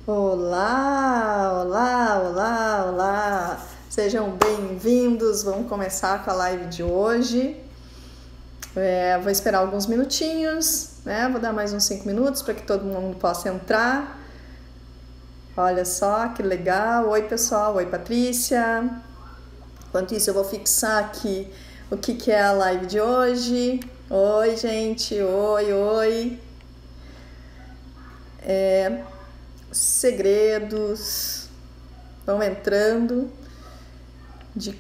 Olá, olá, olá, olá! Sejam bem-vindos. Vamos começar com a live de hoje. Vou esperar alguns minutinhos, né? Vou dar mais uns 5 minutos para que todo mundo possa entrar. Olha só que legal. Oi, pessoal. Oi, Patrícia. Enquanto isso, eu vou fixar aqui o que é a live de hoje. Oi, gente. Oi. Segredos vão entrando de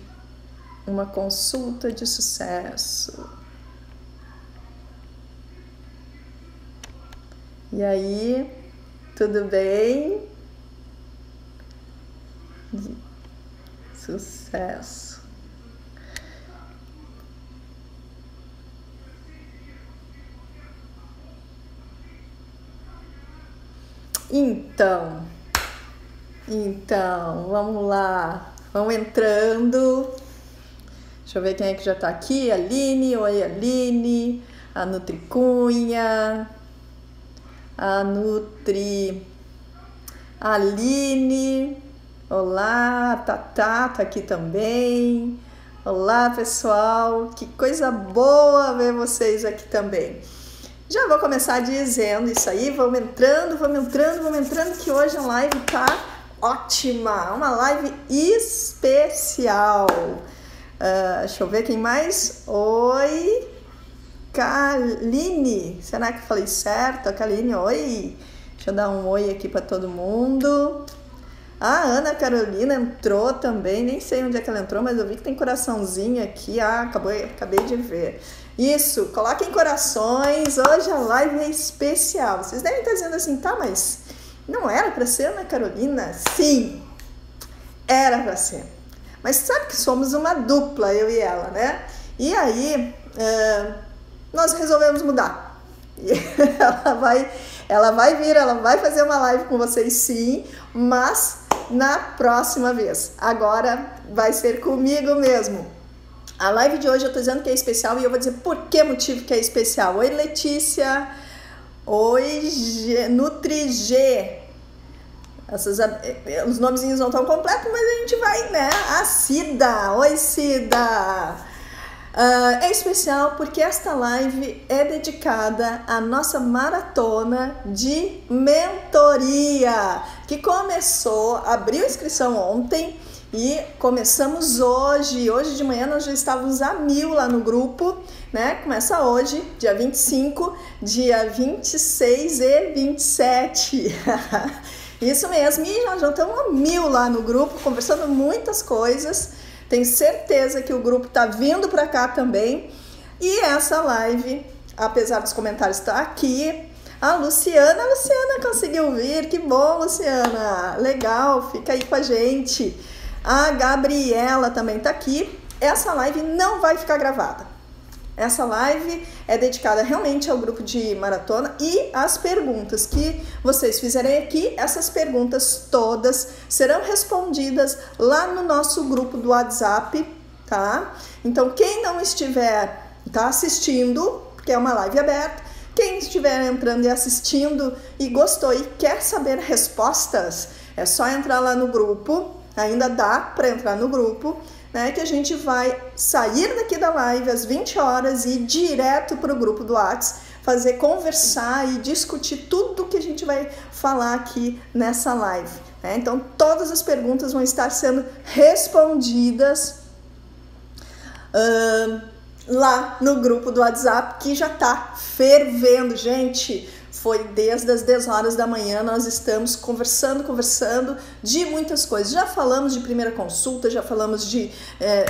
uma consulta de sucesso. E aí, tudo bem? Sucesso. Então, vamos lá, vamos entrando. Deixa eu ver quem é que já tá aqui. Aline, oi Aline, a Nutri Cunha, a Nutri Aline, olá, a Tatá tá aqui também. Olá, pessoal, que coisa boa ver vocês aqui também. Já vou começar dizendo isso aí, vamos entrando, que hoje a live tá ótima, uma live especial. Deixa eu ver quem mais. Oi, Kaline, será que eu falei certo? Kaline, oi. Deixa eu dar um oi aqui para todo mundo. A Ana Carolina entrou também, nem sei onde é que ela entrou, mas eu vi que tem coraçãozinho aqui. Acabei de ver. Isso, coloquem corações, hoje a live é especial. Vocês devem estar dizendo assim, tá, mas não era para ser Ana Carolina? Sim, era para ser. Mas sabe que somos uma dupla, eu e ela, né? E aí, nós resolvemos mudar. E ela vai vir, ela vai fazer uma live com vocês sim, mas na próxima vez. Agora vai ser comigo mesmo. A live de hoje eu tô dizendo que é especial e eu vou dizer por que motivo que é especial. Oi, Letícia. Oi, Nutri G. Os nomezinhos não estão completos, mas a gente vai, né? A Cida. Oi, Cida. É especial porque esta live é dedicada à nossa maratona de mentoria, que abriu inscrição ontem e começamos hoje. Hoje de manhã nós já estávamos a 1000 lá no grupo, né? Começa hoje, dia 25, dia 26 e 27. Isso mesmo, e nós já estamos a 1000 lá no grupo, conversando muitas coisas. Tenho certeza que o grupo tá vindo para cá também. E essa live, apesar dos comentários estar aqui, a Luciana conseguiu vir. Que bom, Luciana. Legal, fica aí com a gente. A Gabriela também tá aqui. Essa live não vai ficar gravada. Essa live é dedicada realmente ao grupo de maratona e as perguntas que vocês fizerem aqui, essas perguntas todas serão respondidas lá no nosso grupo do WhatsApp, tá? Então, quem não estiver assistindo, porque é uma live aberta, quem estiver entrando e assistindo e gostou e quer saber respostas, é só entrar lá no grupo, ainda dá para entrar no grupo, né, que a gente vai sair daqui da live às 20 horas e ir direto para o grupo do WhatsApp, conversar e discutir tudo que a gente vai falar aqui nessa live, né? Então, todas as perguntas vão estar sendo respondidas lá no grupo do WhatsApp, que já está fervendo, gente. Foi desde as 10 horas da manhã, nós estamos conversando de muitas coisas. Já falamos de primeira consulta, já falamos de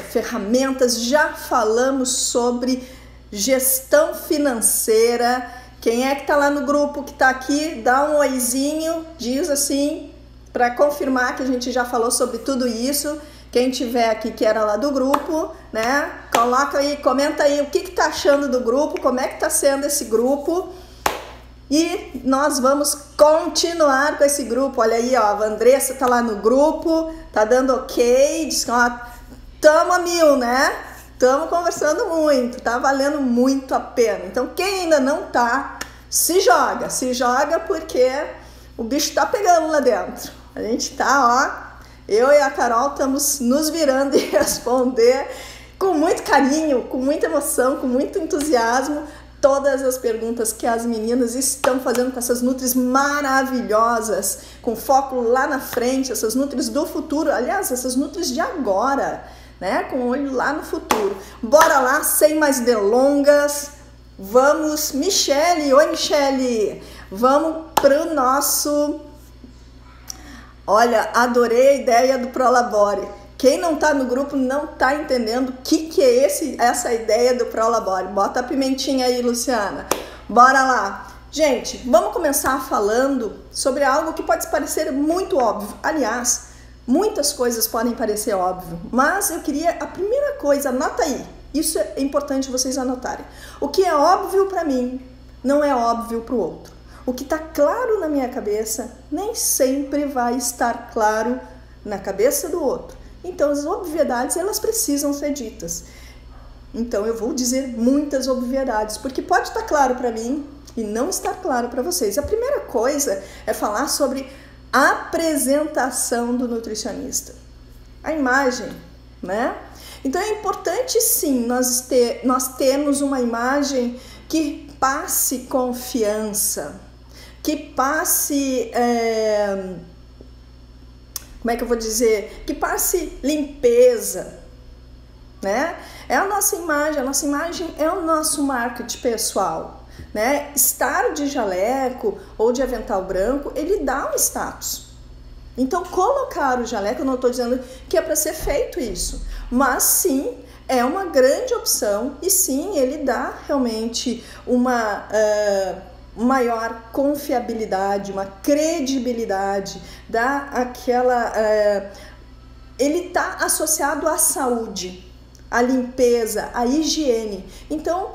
ferramentas, já falamos sobre gestão financeira. Quem é que tá lá no grupo, que tá aqui, dá um oizinho, diz assim, para confirmar que a gente já falou sobre tudo isso. Quem tiver aqui que era lá do grupo, né, coloca aí, comenta aí o que tá achando do grupo, como é que tá sendo esse grupo. E nós vamos continuar com esse grupo. Olha aí, ó, a Andressa tá lá no grupo, tá dando ok, diz que ó, tamo a 1000, né? Tamo conversando muito, tá valendo muito a pena. Então, quem ainda não tá, se joga porque o bicho tá pegando lá dentro. A gente tá, ó, eu e a Carol estamos nos virando e responder com muito carinho, com muita emoção, com muito entusiasmo, todas as perguntas que as meninas estão fazendo com essas nutris maravilhosas, com foco lá na frente, essas nutris do futuro, aliás, essas nutris de agora, né? Com o olho lá no futuro. Bora lá, sem mais delongas, vamos, Michele, oi Michele, vamos pro nosso... Olha, adorei a ideia do Prolabore. Quem não tá no grupo não tá entendendo o que é essa ideia do Prolabore. Bota a pimentinha aí, Luciana. Bora lá. Gente, vamos começar falando sobre algo que pode parecer muito óbvio. Aliás, muitas coisas podem parecer óbvio, mas eu queria, a primeira coisa, anota aí. Isso é importante vocês anotarem. O que é óbvio para mim não é óbvio para o outro. O que está claro na minha cabeça nem sempre vai estar claro na cabeça do outro. Então, as obviedades, elas precisam ser ditas. Então, eu vou dizer muitas obviedades, porque pode estar claro para mim e não estar claro para vocês. A primeira coisa é falar sobre a apresentação do nutricionista. A imagem, né? Então, é importante, sim, nós termos uma imagem que passe confiança, que passe... como é que eu vou dizer? Que passe limpeza, né? É a nossa imagem é o nosso marketing pessoal, né? Estar de jaleco ou de avental branco, ele dá um status. Então, colocar o jaleco, eu não estou dizendo que é para ser feito isso, mas sim, é uma grande opção e sim, ele dá realmente uma... maior confiabilidade, uma credibilidade, dá aquela... ele está associado à saúde, à limpeza, à higiene. Então,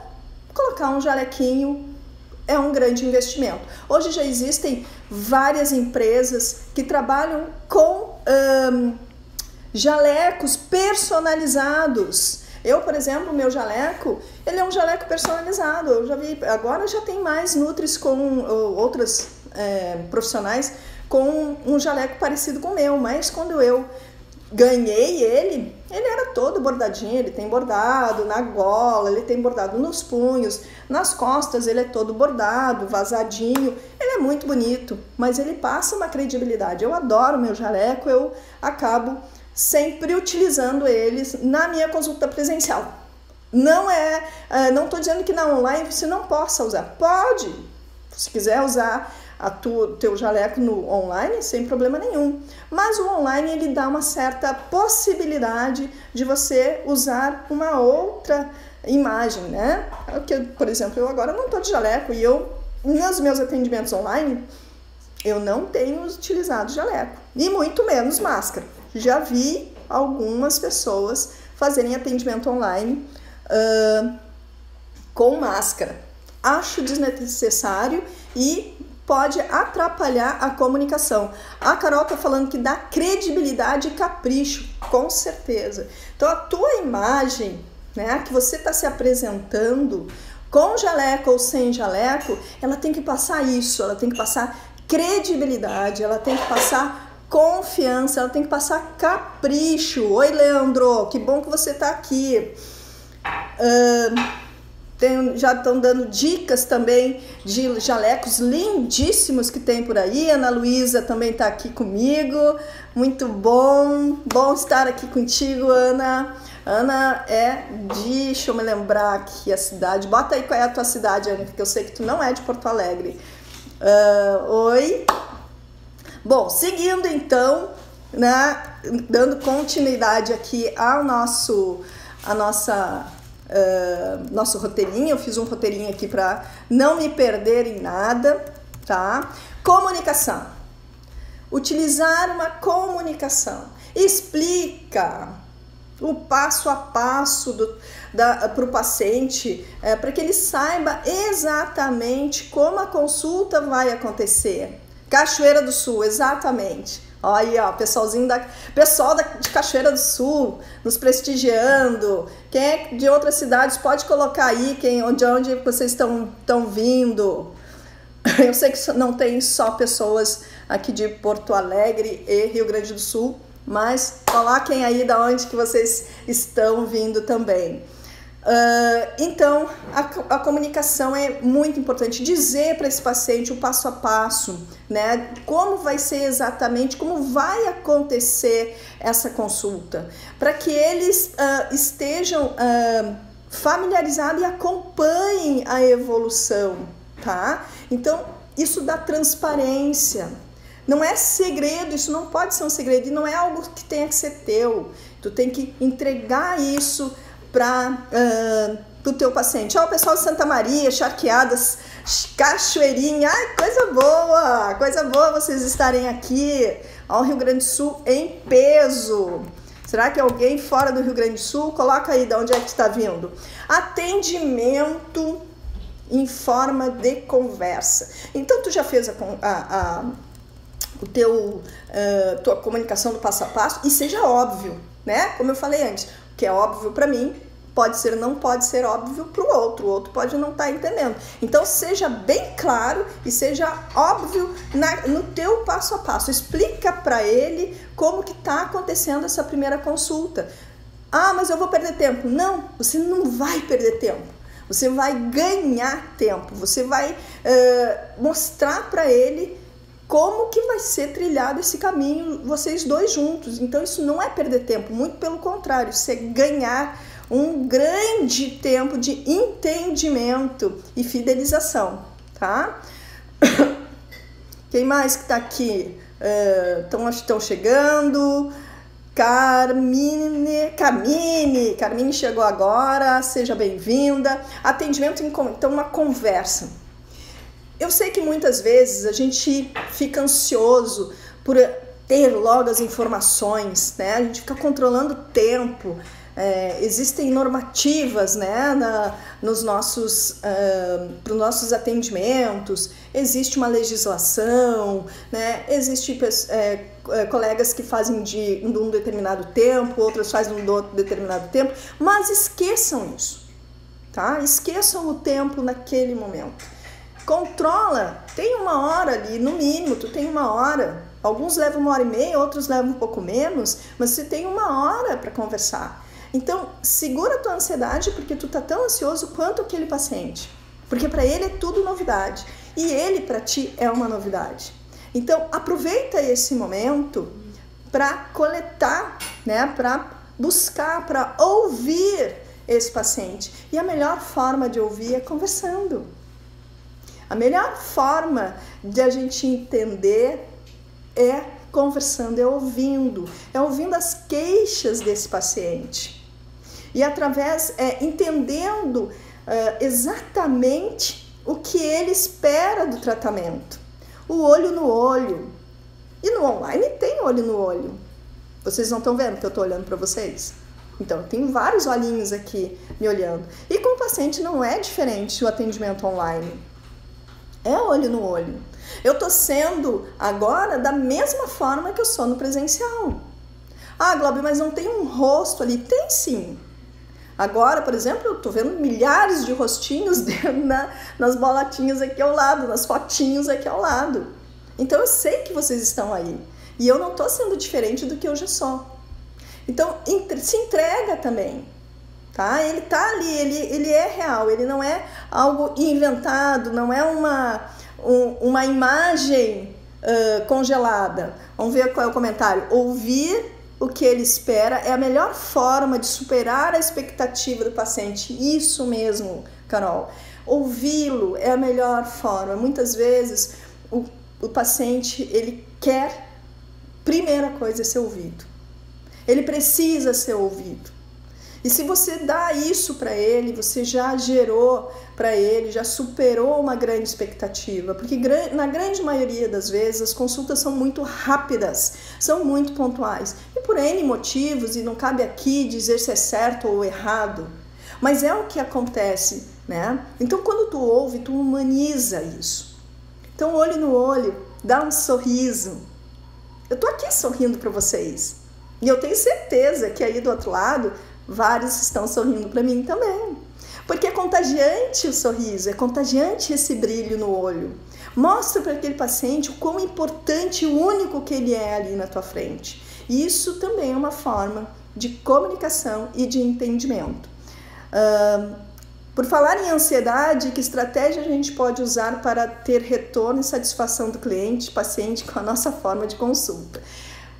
colocar um jalequinho é um grande investimento. Hoje já existem várias empresas que trabalham com jalecos personalizados. Eu, por exemplo, o meu jaleco, ele é um jaleco personalizado. Eu já vi, agora já tem mais nutris com outras profissionais com um jaleco parecido com o meu, mas quando eu ganhei ele era todo bordadinho, ele tem bordado na gola, ele tem bordado nos punhos, nas costas ele é todo bordado, vazadinho, ele é muito bonito, mas ele passa uma credibilidade. Eu adoro o meu jaleco, eu acabo sempre utilizando eles na minha consulta presencial. Não estou dizendo que na online você não possa usar. Pode, se quiser usar teu jaleco no online, sem problema nenhum. Mas o online, ele dá uma certa possibilidade de você usar uma outra imagem, né? Porque, por exemplo, eu agora não estou de jaleco e nos meus atendimentos online, eu não tenho utilizado jaleco. E muito menos máscara. Já vi algumas pessoas fazerem atendimento online com máscara. Acho desnecessário e pode atrapalhar a comunicação. A Carol tá falando que dá credibilidade e capricho, com certeza. Então a tua imagem, né, que você está se apresentando com jaleco ou sem jaleco, ela tem que passar isso, ela tem que passar credibilidade, ela tem que passar confiança, ela tem que passar capricho. Oi, Leandro, que bom que você tá aqui. Já estão dando dicas também de jalecos lindíssimos que tem por aí. Ana Luísa também tá aqui comigo. Muito bom estar aqui contigo, Ana. Ana é de, deixa eu me lembrar aqui a cidade. Bota aí qual é a tua cidade, Ana, porque eu sei que tu não é de Porto Alegre. Oi. Bom, seguindo então, né, dando continuidade aqui ao nosso roteirinho. Eu fiz um roteirinho aqui para não me perder em nada, tá? Comunicação. Utilizar uma comunicação. Explica o passo a passo para o paciente, para que ele saiba exatamente como a consulta vai acontecer. Cachoeira do Sul, exatamente. Olha aí, ó, pessoal de Cachoeira do Sul nos prestigiando. Quem é de outras cidades pode colocar aí de onde vocês estão vindo. Eu sei que não tem só pessoas aqui de Porto Alegre e Rio Grande do Sul, mas coloquem aí da onde que vocês estão vindo também. Então, a comunicação é muito importante, dizer para esse paciente o passo a passo, né? Como vai ser exatamente, como vai acontecer essa consulta, para que eles estejam familiarizados e acompanhem a evolução, tá? Então, isso dá transparência. Não é segredo, isso não pode ser um segredo, e não é algo que tenha que ser teu. Tu tem que entregar isso para o teu paciente. Ó, o pessoal de Santa Maria, Charqueadas, Cachoeirinha, ai, coisa boa vocês estarem aqui. Ó, o Rio Grande do Sul em peso. Será que alguém fora do Rio Grande do Sul? Coloca aí de onde é que está vindo. Atendimento em forma de conversa. Então, tu já fez tua comunicação do passo a passo, e seja óbvio, né? Como eu falei antes, o que é óbvio para mim não pode ser óbvio para o outro pode não estar entendendo. Então seja bem claro e seja óbvio no teu passo a passo. Explica para ele como que está acontecendo essa primeira consulta. Ah, mas eu vou perder tempo. Não, você não vai perder tempo. Você vai ganhar tempo. Você vai mostrar para ele como que vai ser trilhado esse caminho, vocês dois juntos. Então isso não é perder tempo, muito pelo contrário, você ganhar um grande tempo de entendimento e fidelização, tá? Quem mais que tá aqui? Estão chegando. Carmine chegou agora, seja bem-vinda. Atendimento, então uma conversa. Eu sei que muitas vezes a gente fica ansioso por ter logo as informações, né? A gente fica controlando o tempo. Existem normativas, né, pros nossos atendimentos, existe uma legislação, né? Existem colegas que fazem de um determinado tempo, outros fazem de um outro determinado tempo, mas esqueçam isso, tá? Esqueçam o tempo naquele momento. Controla, tem uma hora ali, no mínimo, tu tem uma hora. Alguns levam 1h30, outros levam um pouco menos, mas você tem uma hora para conversar. Então, segura a tua ansiedade, porque tu tá tão ansioso quanto aquele paciente. Porque para ele é tudo novidade. E ele, para ti, é uma novidade. Então, aproveita esse momento para coletar, né? Para buscar, para ouvir esse paciente. E a melhor forma de ouvir é conversando. A melhor forma de a gente entender é conversando, é ouvindo as queixas desse paciente. E através, entendendo exatamente o que ele espera do tratamento. O olho no olho. E no online tem olho no olho. Vocês não estão vendo que eu estou olhando para vocês? Então, tem vários olhinhos aqui me olhando. E com o paciente não é diferente o atendimento online. É olho no olho. Eu estou sendo agora da mesma forma que eu sou no presencial. Ah, Globo, mas não tem um rosto ali? Tem sim. Agora, por exemplo, eu estou vendo milhares de rostinhos nas bolotinhas aqui ao lado, nas fotinhos aqui ao lado. Então eu sei que vocês estão aí. E eu não estou sendo diferente do que eu já sou. Então, se entrega também. Tá? Ele tá ali, ele é real, ele não é algo inventado, não é uma imagem congelada. Vamos ver qual é o comentário. Ouvir o que ele espera é a melhor forma de superar a expectativa do paciente. Isso mesmo, Carol. Ouvi-lo é a melhor forma. Muitas vezes o paciente, ele quer, primeira coisa, ser ouvido. Ele precisa ser ouvido. E se você dá isso para ele, você já gerou para ele, já superou uma grande expectativa. Porque na grande maioria das vezes as consultas são muito rápidas, são muito pontuais. E por N motivos, e não cabe aqui dizer se é certo ou errado, mas é o que acontece, né? Então quando tu ouve, tu humaniza isso. Então olho no olho, dá um sorriso. Eu tô aqui sorrindo para vocês. E eu tenho certeza que aí do outro lado, vários estão sorrindo para mim também. Porque é contagiante o sorriso, é contagiante esse brilho no olho. Mostra para aquele paciente o quão importante e único que ele é ali na tua frente. E isso também é uma forma de comunicação e de entendimento. Por falar em ansiedade, que estratégia a gente pode usar para ter retorno e satisfação do cliente, paciente com a nossa forma de consulta?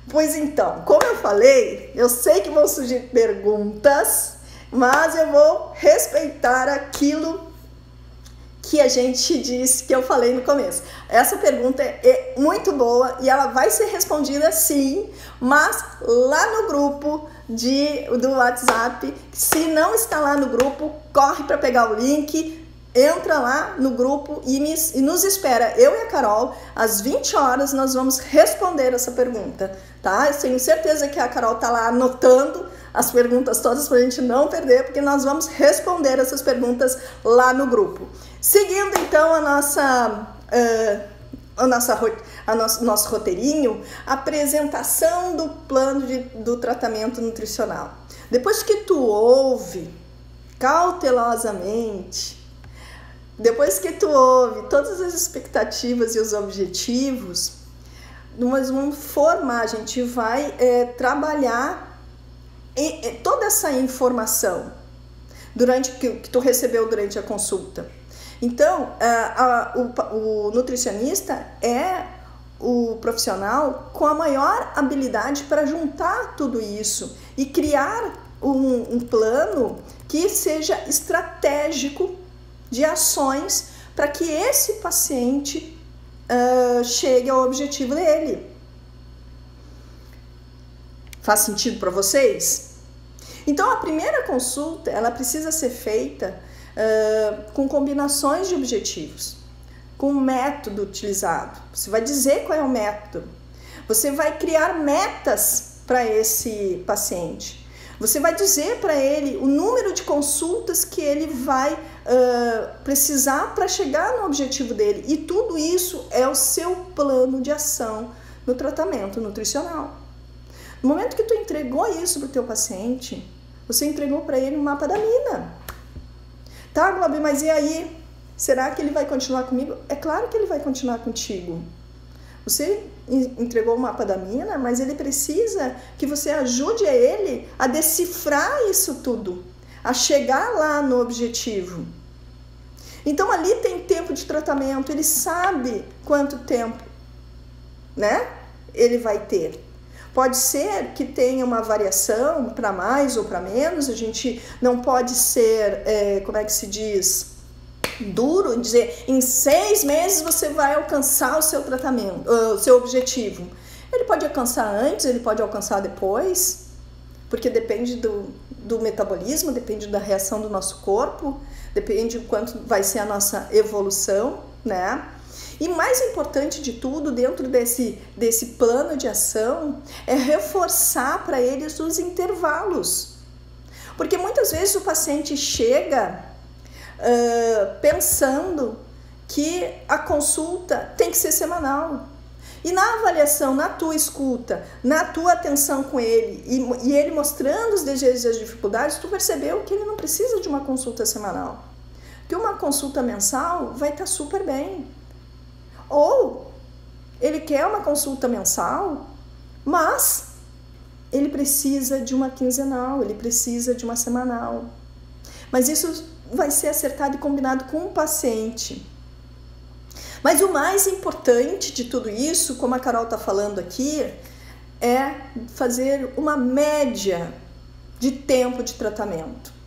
Pois então, como eu falei, eu sei que vão surgir perguntas, mas eu vou respeitar aquilo que a gente disse, que eu falei no começo. Essa pergunta é muito boa e ela vai ser respondida sim, mas lá no grupo do WhatsApp. Se não está lá no grupo, corre para pegar o link, entra lá no grupo e nos espera. Eu e a Carol, às 20 horas, nós vamos responder essa pergunta, tá? Eu tenho certeza que a Carol tá lá anotando as perguntas todas para a gente não perder, porque nós vamos responder essas perguntas lá no grupo. Seguindo então nosso roteirinho, apresentação do plano do tratamento nutricional. Depois que tu ouve cautelosamente, depois que tu ouve todas as expectativas e os objetivos, nós vamos formar, a gente vai trabalhar toda essa informação que tu recebeu durante a consulta. Então, o nutricionista é o profissional com a maior habilidade para juntar tudo isso e criar um plano que seja estratégico de ações para que esse paciente chegue ao objetivo dele. Faz sentido para vocês? Então, a primeira consulta, ela precisa ser feita com combinações de objetivos, com o método utilizado. Você vai dizer qual é o método. Você vai criar metas para esse paciente. Você vai dizer para ele o número de consultas que ele vai precisar para chegar no objetivo dele. E tudo isso é o seu plano de ação no tratamento nutricional. No momento que tu entregou isso para o teu paciente, você entregou para ele um mapa da mina. Tá, Globo, mas e aí? Será que ele vai continuar comigo? É claro que ele vai continuar contigo. Você entregou o mapa da mina, mas ele precisa que você ajude ele a decifrar isso tudo, a chegar lá no objetivo. Então ali tem tempo de tratamento, ele sabe quanto tempo, né, ele vai ter. Pode ser que tenha uma variação para mais ou para menos, a gente não pode ser, como é que se diz, duro em dizer, em 6 meses você vai alcançar o seu tratamento, o seu objetivo. Ele pode alcançar antes, ele pode alcançar depois, porque depende do metabolismo, depende da reação do nosso corpo, depende do quanto vai ser a nossa evolução, né? E mais importante de tudo, dentro desse plano de ação, é reforçar para eles os intervalos. Porque muitas vezes o paciente chega pensando que a consulta tem que ser semanal. E na avaliação, na tua escuta, na tua atenção com ele e ele mostrando os desejos e as dificuldades, tu percebeu que ele não precisa de uma consulta semanal. Que uma consulta mensal vai estar super bem. Ou ele quer uma consulta mensal, mas ele precisa de uma quinzenal, ele precisa de uma semanal. Mas isso vai ser acertado e combinado com o paciente. Mas o mais importante de tudo isso, como a Carol está falando aqui, é fazer uma média de tempo de tratamento.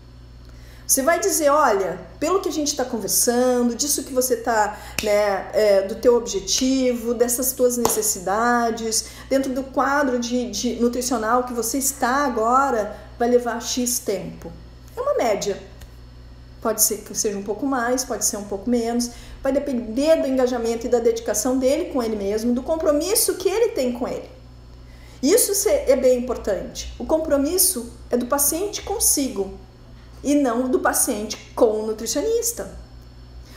Você vai dizer, olha, pelo que a gente está conversando, disso que você está, né, do teu objetivo, dessas tuas necessidades, dentro do quadro de nutricional que você está agora, vai levar X tempo. É uma média. Pode ser que seja um pouco mais, pode ser um pouco menos, vai depender do engajamento e da dedicação dele com ele mesmo, do compromisso que ele tem com ele. Isso é bem importante. O compromisso é do paciente consigo e não do paciente com o nutricionista.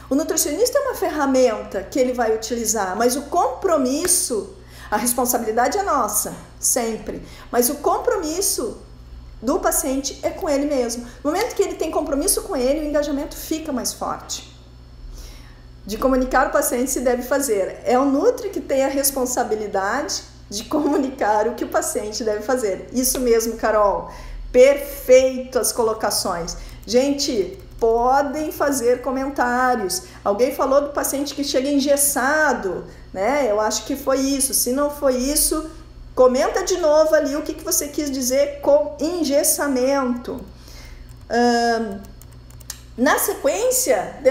O nutricionista é uma ferramenta que ele vai utilizar, mas o compromisso, a responsabilidade é nossa, sempre, mas o compromisso do paciente é com ele mesmo. No momento que ele tem compromisso com ele, o engajamento fica mais forte. de comunicar o paciente se deve fazer. É o Nutri que tem a responsabilidade de comunicar o que o paciente deve fazer. Isso mesmo, Carol. Perfeito as colocações. Gente, podem fazer comentários. Alguém falou do paciente que chega engessado, né? Eu acho que foi isso. Se não foi isso, comenta de novo ali o que você quis dizer com engessamento. Na sequência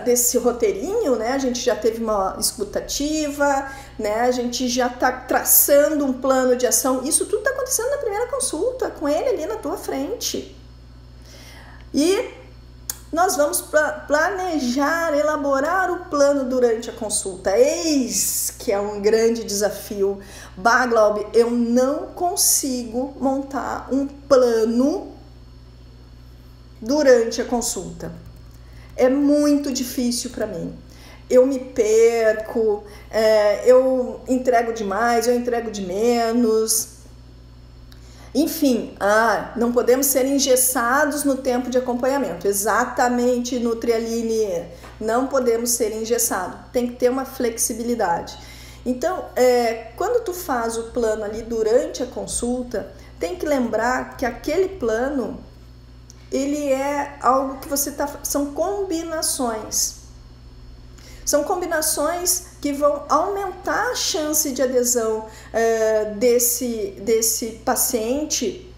desse roteirinho, né, a gente já teve uma escutativa, né, a gente já está traçando um plano de ação. Isso tudo está acontecendo na primeira consulta, com ele ali na tua frente. E nós vamos planejar, elaborar o plano durante a consulta. Eis que é um grande desafio. Bah, Glaub, eu não consigo montar um plano durante a consulta. É muito difícil para mim. Eu me perco, eu entrego demais, eu entrego de menos. Enfim, não podemos ser engessados no tempo de acompanhamento. Exatamente, Nutrialine, não podemos ser engessados. Tem que ter uma flexibilidade. Então, quando tu faz o plano ali durante a consulta, tem que lembrar que aquele plano, ele é algo que são combinações. São combinações que vão aumentar a chance de adesão desse paciente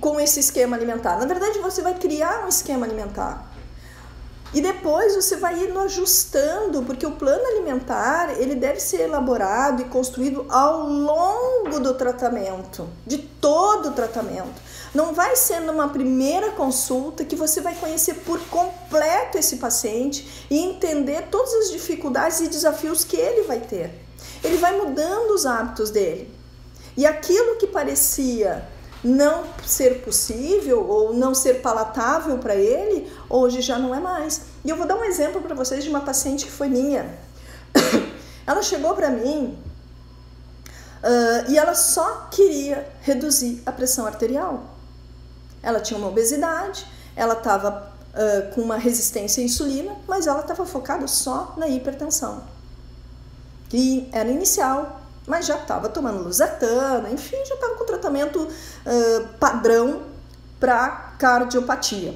com esse esquema alimentar. Na verdade, você vai criar um esquema alimentar. E depois você vai indo ajustando, porque o plano alimentar, ele deve ser elaborado e construído ao longo do tratamento, de todo o tratamento. Não vai ser numa primeira consulta que você vai conhecer por completo esse paciente e entender todas as dificuldades e desafios que ele vai ter. Ele vai mudando os hábitos dele. E aquilo que parecia não ser possível ou não ser palatável para ele, hoje já não é mais. E eu vou dar um exemplo para vocês de uma paciente que foi minha. Ela chegou para mim e ela só queria reduzir a pressão arterial. Ela tinha uma obesidade, ela estava com uma resistência à insulina, mas ela estava focada só na hipertensão. E era inicial, mas já estava tomando losartana, enfim, já estava com tratamento padrão para cardiopatia.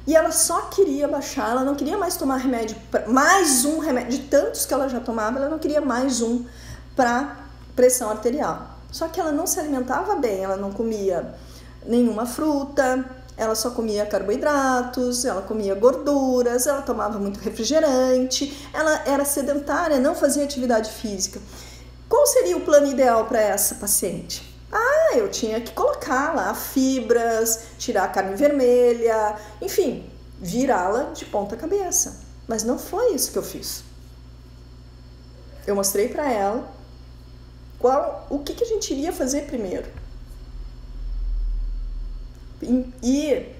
E ela só queria baixar, ela não queria mais tomar remédio, mais um remédio, de tantos que ela já tomava, ela não queria mais um para pressão arterial. Só que ela não se alimentava bem, ela não comia nenhuma fruta, ela só comia carboidratos, ela comia gorduras, ela tomava muito refrigerante, ela era sedentária, não fazia atividade física. Qual seria o plano ideal para essa paciente? Eu tinha que colocar lá fibras, tirar a carne vermelha, enfim, virá-la de ponta cabeça. Mas não foi isso que eu fiz. Eu mostrei para ela o que a gente iria fazer primeiro. E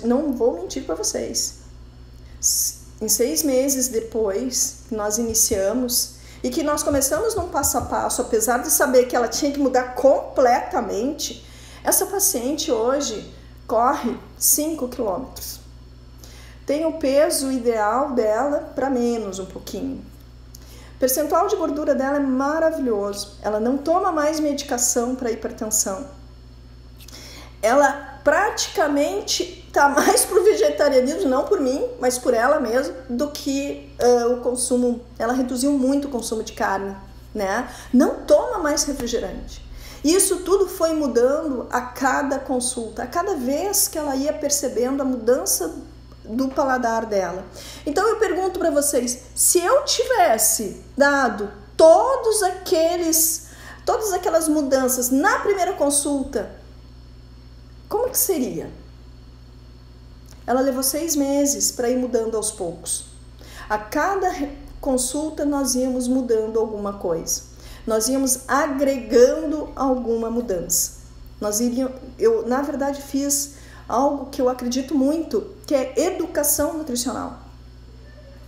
não vou mentir para vocês, em 6 meses depois que nós iniciamos e que nós começamos num passo a passo, apesar de saber que ela tinha que mudar completamente, essa paciente hoje corre 5 quilômetros. Tem o peso ideal dela para menos um pouquinho. O percentual de gordura dela é maravilhoso. Ela não toma mais medicação para hipertensão. Ela praticamente está mais pro vegetarianismo, não por mim, mas por ela mesma, do que o consumo. Ela reduziu muito o consumo de carne, né? Não toma mais refrigerante. Isso tudo foi mudando a cada consulta, a cada vez que ela ia percebendo a mudança do paladar dela. Então eu pergunto para vocês, se eu tivesse dado todas aquelas mudanças na primeira consulta, como que seria? Ela levou 6 meses para ir mudando aos poucos. A cada consulta nós íamos mudando alguma coisa. Nós íamos agregando alguma mudança. Eu, na verdade, fiz algo que eu acredito muito, que é educação nutricional.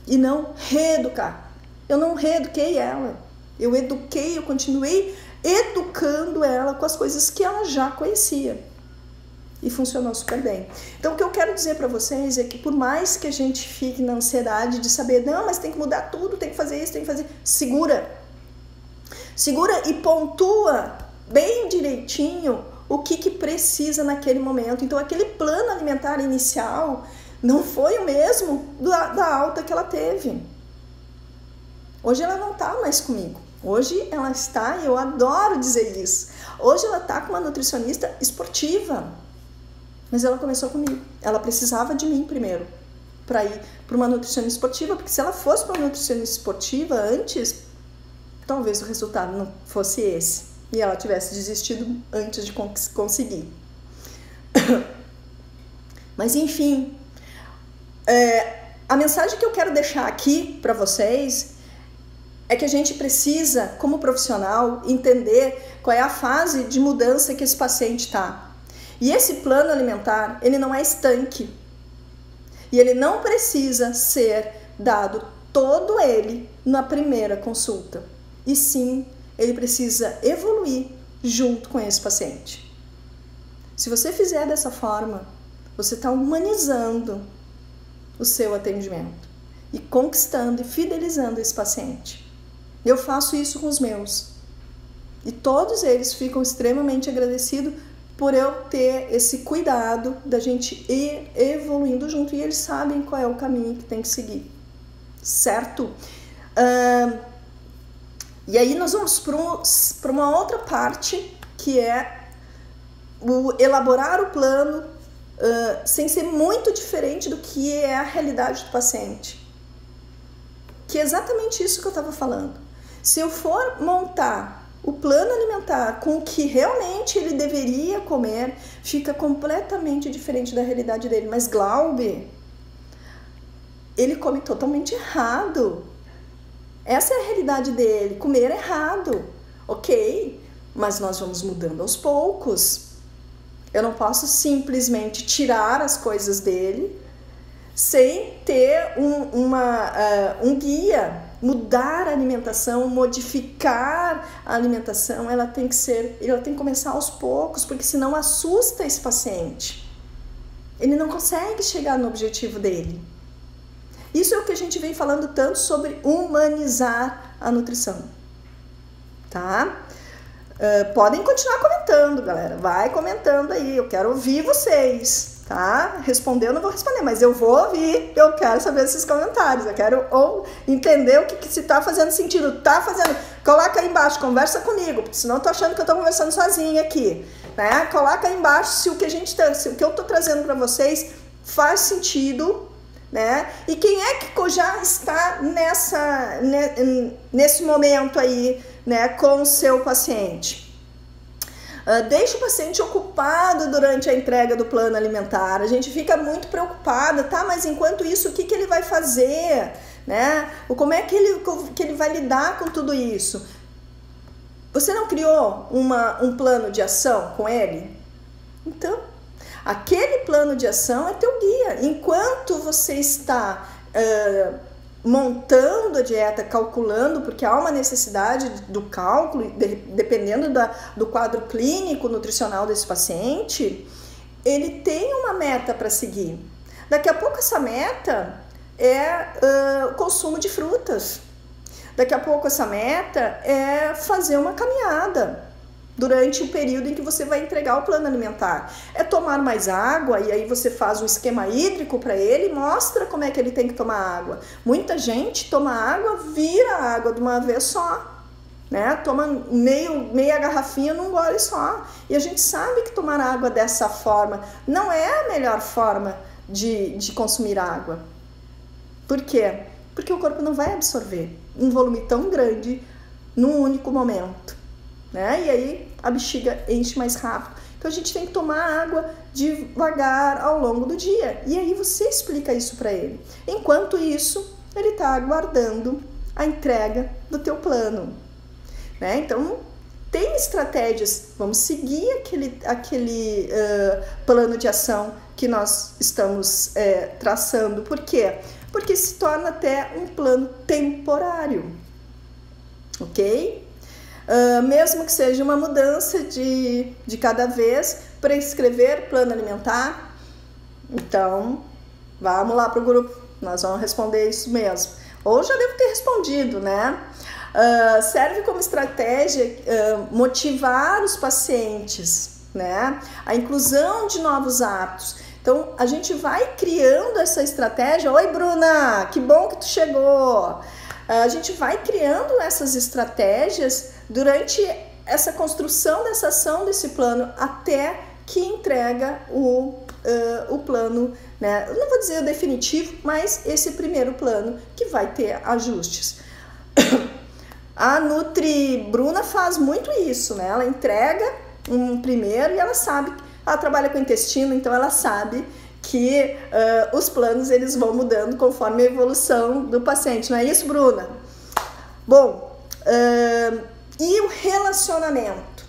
E não reeducar. Eu não reeduquei ela. Eu continuei educando ela com as coisas que ela já conhecia. e funcionou super bem. Então o que eu quero dizer para vocês é que por mais que a gente fique na ansiedade de saber, não, mas tem que mudar tudo, tem que fazer isso, tem que fazer... Segura e pontua bem direitinho o que precisa naquele momento. Então aquele plano alimentar inicial não foi o mesmo da alta que ela teve. Hoje ela não está mais comigo. Hoje ela está, e eu adoro dizer isso, hoje ela está com uma nutricionista esportiva. Mas ela começou comigo. Ela precisava de mim primeiro para ir para uma nutricionista esportiva, porque se ela fosse para uma nutricionista esportiva antes, talvez o resultado não fosse esse. E ela tivesse desistido antes de conseguir. Mas enfim, a mensagem que eu quero deixar aqui para vocês é que a gente precisa, como profissional, entender qual é a fase de mudança que esse paciente está. E esse plano alimentar, ele não é estanque. E ele não precisa ser dado todo ele na primeira consulta. E sim, ele precisa evoluir junto com esse paciente. Se você fizer dessa forma, você está humanizando o seu atendimento e conquistando e fidelizando esse paciente. Eu faço isso com os meus. E todos eles ficam extremamente agradecidos por eu ter esse cuidado da gente ir evoluindo junto. E eles sabem qual é o caminho que tem que seguir. Certo? E aí nós vamos para uma outra parte, que é o elaborar o plano sem ser muito diferente do que é a realidade do paciente. Que é exatamente isso que eu estava falando. Se eu for montar o plano alimentar com o que realmente ele deveria comer, fica completamente diferente da realidade dele. Mas Glaube, ele come totalmente errado. Essa é a realidade dele, comer errado. Ok, mas nós vamos mudando aos poucos. Eu não posso simplesmente tirar as coisas dele sem ter um guia. Mudar a alimentação, modificar a alimentação, ela tem que começar aos poucos, porque senão assusta esse paciente. Ele não consegue chegar no objetivo dele. Isso é o que a gente vem falando tanto sobre humanizar a nutrição. Tá? Podem continuar comentando, galera. Vai comentando aí, eu quero ouvir vocês. Tá? Responder eu não vou responder, mas eu vou ouvir, eu quero saber esses comentários, eu quero entender o que se tá fazendo sentido, tá fazendo, coloca aí embaixo, conversa comigo, porque senão eu tô achando que eu tô conversando sozinha aqui, né? Coloca aí embaixo se o que eu tô trazendo para vocês faz sentido, né? E quem é que já está nesse momento aí, né, com o seu paciente? Deixa o paciente ocupado durante a entrega do plano alimentar. A gente fica muito preocupada, tá? Mas enquanto isso, o que ele vai fazer? Né? Como é que ele vai lidar com tudo isso? Você não criou um plano de ação com ele? Então, aquele plano de ação é teu guia. Enquanto você está montando a dieta, calculando, porque há uma necessidade do cálculo, dependendo do quadro clínico, nutricional desse paciente, ele tem uma meta para seguir. Daqui a pouco essa meta é o consumo de frutas. Daqui a pouco essa meta é fazer uma caminhada durante o período em que você vai entregar o plano alimentar. É tomar mais água, e aí você faz um esquema hídrico para ele e mostra como é que ele tem que tomar água. Muita gente toma água, vira a água de uma vez só, né? Toma meia garrafinha num gole só. E a gente sabe que tomar água dessa forma não é a melhor forma de consumir água. Por quê? Porque o corpo não vai absorver um volume tão grande num único momento. Né? E aí a bexiga enche mais rápido. Então a gente tem que tomar água devagar ao longo do dia. E aí você explica isso para ele. Enquanto isso, ele está aguardando a entrega do teu plano. Né? Então tem estratégias. Vamos seguir aquele plano de ação que nós estamos traçando. Por quê? Porque se torna até um plano temporário. Ok? Mesmo que seja uma mudança de cada vez, prescrever plano alimentar? Então, vamos lá para o grupo, nós vamos responder isso mesmo. Ou já devo ter respondido, né? Serve como estratégia motivar os pacientes, né? A inclusão de novos hábitos. Então, a gente vai criando essa estratégia. Oi, Bruna, que bom que tu chegou. A gente vai criando essas estratégias durante essa construção dessa ação, desse plano, até que entrega o plano, né? Eu não vou dizer o definitivo, mas esse primeiro plano que vai ter ajustes. A Nutri Bruna faz muito isso, né? Ela entrega um primeiro e ela sabe, ela trabalha com intestino, então ela sabe que os planos eles vão mudando conforme a evolução do paciente, não é isso, Bruna? Bom, e o relacionamento?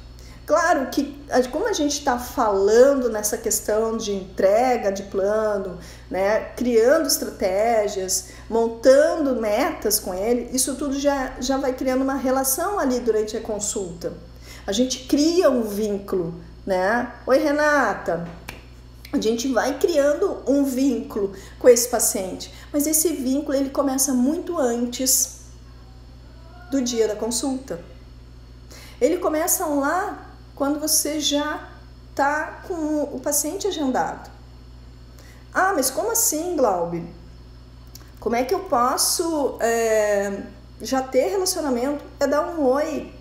Claro que, como a gente está falando nessa questão de entrega de plano, né, criando estratégias, montando metas com ele, isso tudo já vai criando uma relação ali durante a consulta. A gente cria um vínculo, né? Oi, Renata. A gente vai criando um vínculo com esse paciente, mas esse vínculo ele começa muito antes do dia da consulta. Ele começa lá quando você já está com o paciente agendado. Ah, mas como assim, Glaube? Como é que eu posso já ter relacionamento? É dar um oi,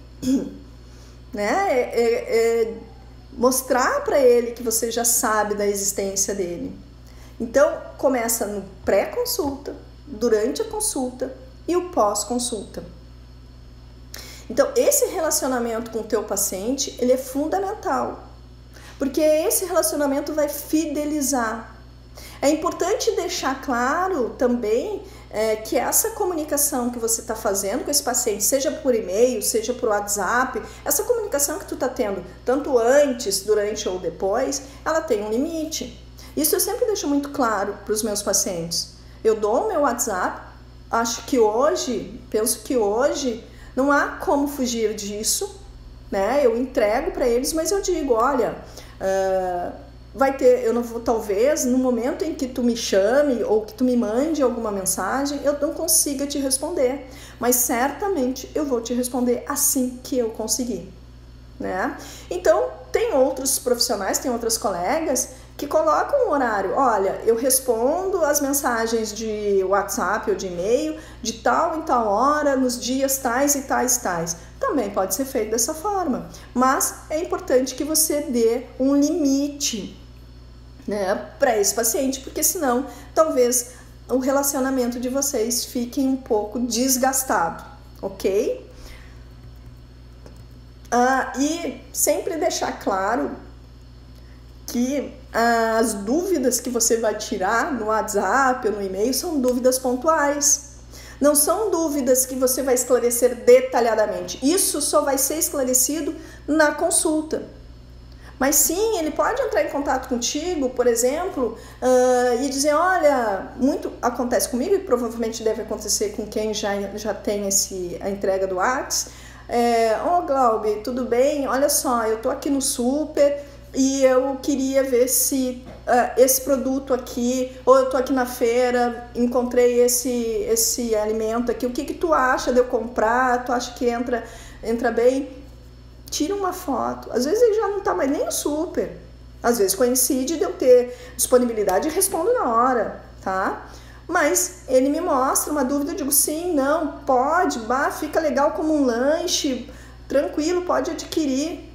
né? Mostrar para ele que você já sabe da existência dele. Então, começa no pré-consulta, durante a consulta e o pós-consulta. Então, esse relacionamento com o teu paciente, ele é fundamental, porque esse relacionamento vai fidelizar. É importante deixar claro também que essa comunicação que você está fazendo com esse paciente, seja por e-mail, seja por WhatsApp, essa comunicação que tu está tendo, tanto antes, durante ou depois, ela tem um limite. Isso eu sempre deixo muito claro para os meus pacientes. Eu dou o meu WhatsApp, penso que hoje não há como fugir disso, né? Eu entrego para eles, mas eu digo, olha, vai ter, eu não vou, talvez, no momento em que tu me chame ou que tu me mande alguma mensagem, eu não consiga te responder, mas certamente eu vou te responder assim que eu conseguir, né? Então, tem outros profissionais, tem outras colegas que colocam um horário. Olha, eu respondo as mensagens de WhatsApp ou de e-mail de tal em tal hora, nos dias tais e tais. Também pode ser feito dessa forma, mas é importante que você dê um limite, né, para esse paciente, porque senão talvez o relacionamento de vocês fique um pouco desgastado, ok? E sempre deixar claro que as dúvidas que você vai tirar no WhatsApp ou no e-mail são dúvidas pontuais. Não são dúvidas que você vai esclarecer detalhadamente. Isso só vai ser esclarecido na consulta. Mas sim, ele pode entrar em contato contigo, por exemplo, e dizer, olha, muito acontece comigo e provavelmente deve acontecer com quem já tem a entrega do WhatsApp. Glaube, tudo bem? Olha só, eu tô aqui no super e eu queria ver se esse produto aqui, ou eu tô aqui na feira, encontrei esse alimento aqui, o que tu acha de eu comprar? Tu acha que entra bem? Tira uma foto. Às vezes ele já não tá mais nem no super. Às vezes coincide de eu ter disponibilidade e respondo na hora, tá? Mas ele me mostra uma dúvida, eu digo sim, não, pode, fica legal como um lanche, tranquilo, pode adquirir.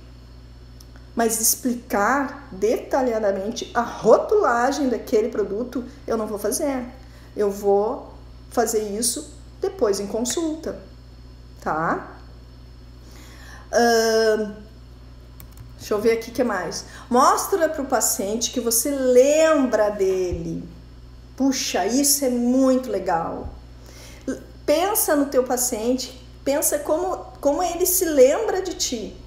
Mas explicar detalhadamente a rotulagem daquele produto, eu não vou fazer. Eu vou fazer isso depois em consulta, tá? Deixa eu ver aqui o que mais. Mostra para o paciente que você lembra dele. Puxa, isso é muito legal. Pensa no teu paciente, pensa como ele se lembra de ti.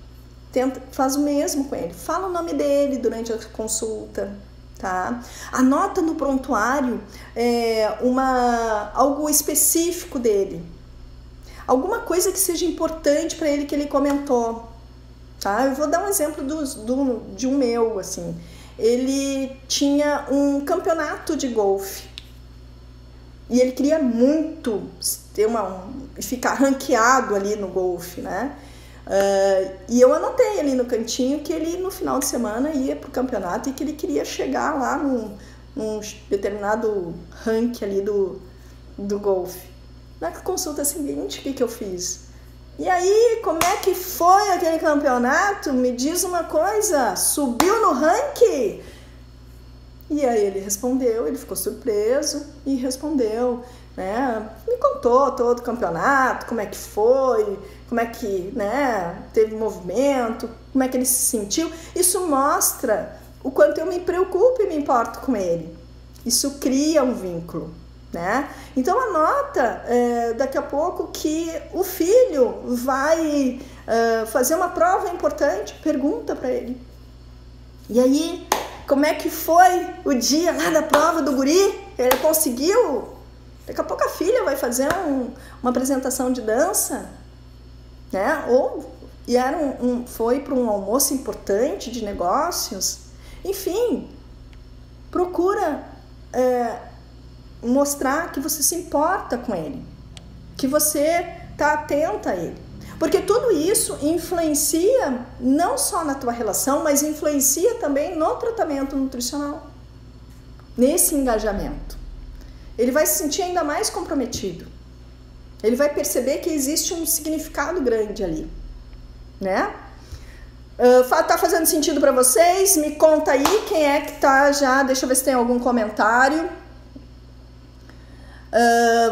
Faz o mesmo com ele. Fala o nome dele durante a consulta, tá? Anota no prontuário algo específico dele. Alguma coisa que seja importante para ele que ele comentou. tá? Eu vou dar um exemplo de um meu, assim. Ele tinha um campeonato de golfe e ele queria muito ter ficar ranqueado ali no golfe, né? E eu anotei ali no cantinho que ele no final de semana ia pro campeonato e que ele queria chegar lá num determinado ranking ali do golfe. Na consulta seguinte, o que eu fiz? E aí, como é que foi aquele campeonato? Me diz uma coisa, subiu no ranking? E aí ele respondeu, ele ficou surpreso e respondeu, né? Me contou todo o campeonato, como é que foi, como é que, né, teve movimento, como é que ele se sentiu. Isso mostra o quanto eu me preocupo e me importo com ele. Isso cria um vínculo, né? Então anota daqui a pouco que o filho vai fazer uma prova importante, pergunta para ele. E aí, como é que foi o dia lá da prova do guri? Ele conseguiu? Daqui a pouco a filha vai fazer uma apresentação de dança, né? Foi para um almoço importante de negócios. Enfim, procura mostrar que você se importa com ele, que você está atenta a ele. Porque tudo isso influencia não só na tua relação, mas influencia também no tratamento nutricional, nesse engajamento. Ele vai se sentir ainda mais comprometido. Ele vai perceber que existe um significado grande ali, né? Tá fazendo sentido para vocês? Me conta aí quem é que tá já. Deixa eu ver se tem algum comentário.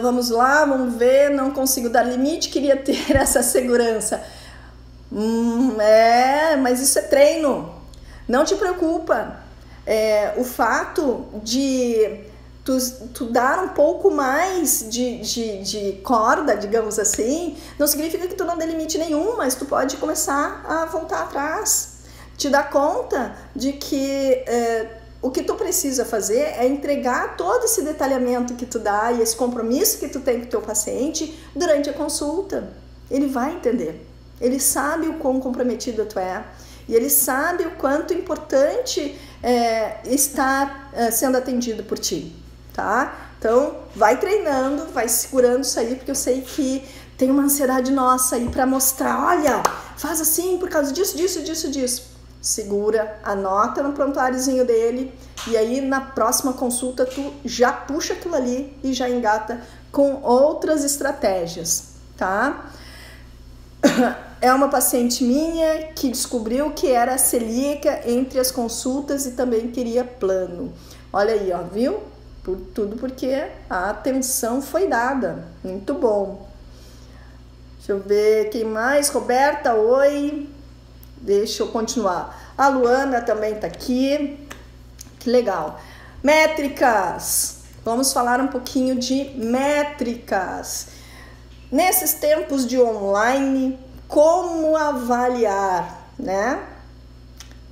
Vamos lá, vamos ver. Não consigo dar limite, queria ter essa segurança. Mas isso é treino. Não te preocupa. O fato de tu dar um pouco mais de corda, digamos assim, não significa que tu não dê limite nenhum, mas tu pode começar a voltar atrás. Te dar conta de que o que tu precisa fazer é entregar todo esse detalhamento que tu dá e esse compromisso que tu tem com o teu paciente durante a consulta. Ele vai entender. Ele sabe o quão comprometida tu é. E ele sabe o quanto importante estar sendo atendido por ti, tá? Então, vai treinando, vai segurando isso aí, porque eu sei que tem uma ansiedade nossa aí pra mostrar, olha, faz assim por causa disso, disso. Segura, anota no prontuáriozinho dele e aí na próxima consulta tu já puxa aquilo ali e já engata com outras estratégias, tá? É uma paciente minha que descobriu que era celíaca entre as consultas e também queria plano. Olha aí, ó, viu? Tudo porque a atenção foi dada. Muito bom. Deixa eu ver quem mais. Roberta, oi. Deixa eu continuar. A Luana também tá aqui. Que legal. Métricas. Vamos falar um pouquinho de métricas. Nesses tempos de online, como avaliar, né?